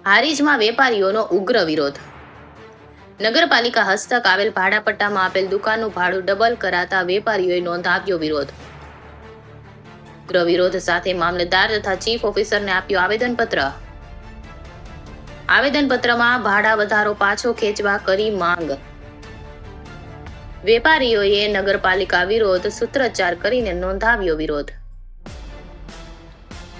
હારીજમાં વેપારીઓનો ઉગ્ર વિરોધ. નગરપાલિકા હસ્તક આવેલ ભાડાપટ્ટામાં આપેલ દુકાનનું ભાડું ડબલ કરાતા વેપારીઓએ નોંધાવ્યો વિરોધ. ઉગ્ર વિરોધ સાથે મામલતદાર તથા ચીફ ઓફિસરને આપ્યું આવેદનપત્ર. આવેદનપત્રમાં ભાડા વધારો પાછો ખેંચવા કરી માંગ. વેપારીઓએ નગરપાલિકા વિરોધ સૂત્રોચ્ચાર કરીને નોંધાવ્યો વિરોધ.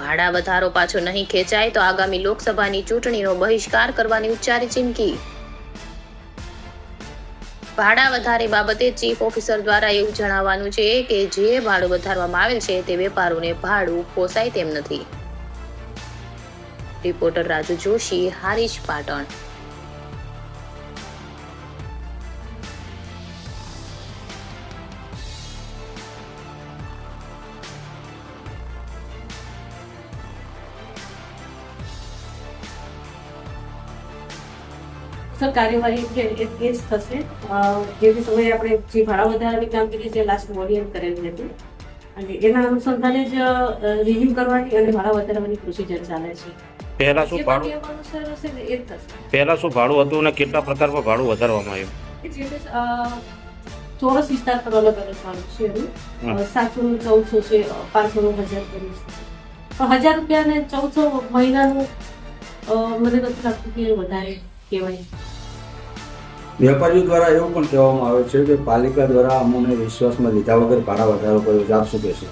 ભાડા વધારો પાછો નહીં ખેંચાય તો આગામી લોકસભાની ચૂંટણીનો બહિષ્કાર કરવાની ઉચ્ચારી ચીમકી. ભાડા વધારે બાબતે ચીફ ઓફિસર દ્વારા એવું જણાવવાનું છે કે જે ભાડું વધારવામાં આવેલ છે તે વેપારીઓને ભાડું પોસાય તેમ નથી. રિપોર્ટર રાજુ જોશી, હારીજ, પાટણ. સર કાર્યવાહી છે એ જ થશે. જે બી સમયે આપણે જે ભાડા વધારાની કામગીરી છે લાસ્ટ મોડિયમ કરેલી હતી અને એના અનુસંધાને જ રિવ્યુ કરવાની અને ભાડા વધારવાની પ્રોસિજર ચાલે છે. પહેલા શું ભાડું અનુસાર હશે ને એ જ થશે. પહેલા શું ભાડું હતું અને કેટલા પ્રકારમાં ભાડું વધારવામાં આવ્યું? એ જે ચોરસ વિસ્તાર પર અલગ અલગ ભાડું છે એનું 700 નું 1400 છે, 500 નું 1000 કર્યું છે. પણ 1000 રૂપિયા ને 1400 મહિનાનું મને નથી લાગતું કે વધારે કહેવાય. વેપારીઓ દ્વારા એવું પણ કહેવામાં આવે છે કે પાલિકા દ્વારા અમોને વિશ્વાસમાં લીધા વગર ભાડા વધારો કર્યો છે. આપ શું કહેશો?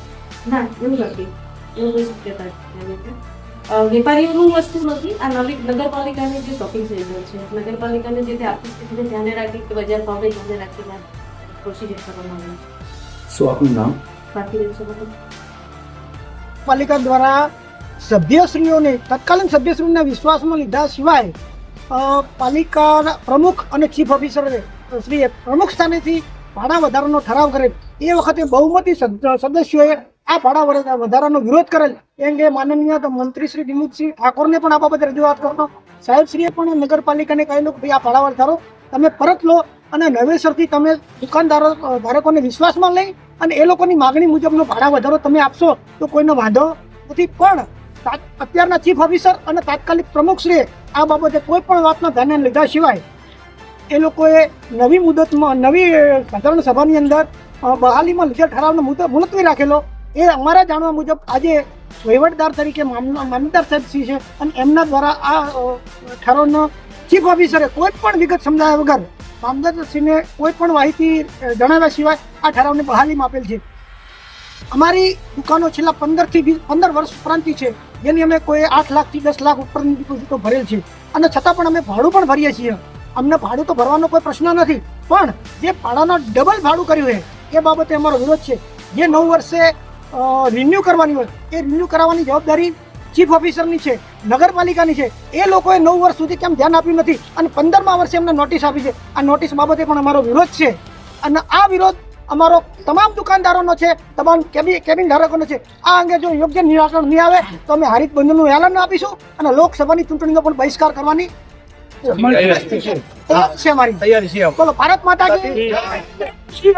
ના, એવું નથી. એવું કોઈ શક્યતા નથી. વેપારીઓનું વસ્તુ નથી. આ નગરપાલિકાની જે શોપિંગ સેન્ટર છે, નગરપાલિકાને જે આર્થિક સ્થિતિને ધ્યાને રાખી કે બજાર ભાવે ધ્યાને રાખીને પ્રોસિજર કરવામાં આવે છે. શું આપનું નામ? ભારતીય જનતા પાલિકા દ્વારા સભ્યશ્રીઓને તત્કાલીન સભ્યશ્રીઓના વિશ્વાસમાં લીધા સિવાય પાલિકાના પ્રમુખ અને ચીફ ઓફિસર શ્રીએ પ્રમુખ સ્થાનેથી ભાડા વધારાનો ઠરાવ કરેલ. એ વખતે બહુમતી સદસ્યોએ આ ભાડા વધારાનો વિરોધ કરેલ. એ અંગે માનનીય મંત્રી શ્રી દિલીપસિંહ ઠાકોરને પણ આ બાબતે રજૂઆત કરતો. સાહેબશ્રીએ પણ નગરપાલિકાને કહેલું કે ભાઈ આ ભાડા વધારો તમે પરત લો અને નવેસરથી તમે ધારકોને વિશ્વાસમાં લઈ અને એ લોકોની માગણી મુજબનો ભાડા વધારો તમે આપશો તો કોઈનો વાંધો નથી. પણ અત્યારના ચીફ ઓફિસર અને તાત્કાલિક પ્રમુખશ્રીએ આ બાબતે કોઈ પણ વાતના ધ્યાને લીધા સિવાય એ લોકોએ નવી મુદતમાં નવી સાધારણ સભાની અંદર બહાલીમાં લીધેલ ઠરાવનો મુલતવી રાખેલો. એ અમારા જાણવા મુજબ આજે વહીવટદાર તરીકે મામલતદાર સાહેબશ્રી છે અને એમના દ્વારા આ ઠરાવનો ચીફ ઓફિસરે કોઈ પણ વિગત સમજાવ્યા વગર મામલતદારશ્રીને કોઈ પણ માહિતી જણાવ્યા સિવાય આ ઠરાવને બહાલીમાં આપેલ છે. અમારી દુકાનો છેલ્લા 15 વર્ષ ઉપરાંતની છે, જેની અમે કોઈ 8 લાખથી 10 લાખ ઉપરની ડિપોઝિટો ભરેલ છે અને છતાં પણ અમે ભાડું પણ ભરીએ છીએ. અમને ભાડું તો ભરવાનો કોઈ પ્રશ્ન નથી, પણ જે ભાડાનો ડબલ ભાડું કર્યું છે એ બાબતે અમારો વિરોધ છે. જે 9 વર્ષે રિન્યુ કરવાની હોય એ રિન્યુ કરાવવાની જવાબદારી ચીફ ઓફિસરની છે, નગરપાલિકાની છે. એ લોકોએ 9 વર્ષ સુધી કેમ ધ્યાન આપ્યું નથી અને 15મા વર્ષે એમને નોટિસ આપી છે. આ નોટિસ બાબતે પણ અમારો વિરોધ છે અને આ વિરોધ અમારો તમામ દુકાનદારોનો છે, તમામ કેબિન ધારકોનો છે. આ અંગે જો યોગ્ય નિરાકરણ નહીં આવે તો અમે હારીજ બંધનું એલાન આપીશું અને લોકસભાની ચૂંટણીનો પણ બહિષ્કાર કરવાની છે અમારી તૈયારી છે. બોલો ભારત માતા કી જય.